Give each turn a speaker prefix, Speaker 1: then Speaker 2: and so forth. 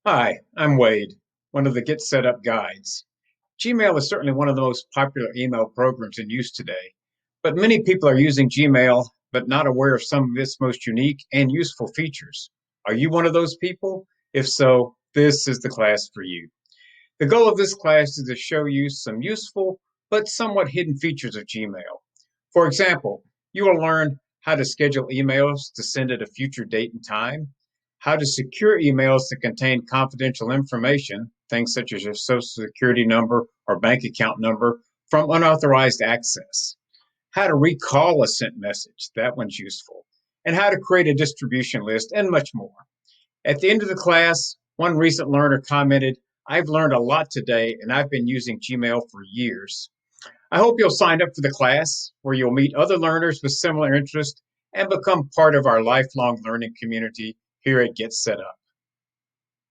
Speaker 1: Hi, I'm Wade, one of the Get Set Up guides. Gmail is certainly one of the most popular email programs in use today, but many people are using Gmail but not aware of some of its most unique and useful features. Are you one of those people? If so, this is the class for you. The goal of this class is to show you some useful but somewhat hidden features of Gmail. For example, you will learn how to schedule emails to send at a future date and time, how to secure emails that contain confidential information, things such as your social security number or bank account number, from unauthorized access, how to recall a sent message, that one's useful, and how to create a distribution list, and much more. At the end of the class, one recent learner commented, I've learned a lot today and I've been using Gmail for years. I hope you'll sign up for the class where you'll meet other learners with similar interests and become part of our lifelong learning community here at Get Set Up.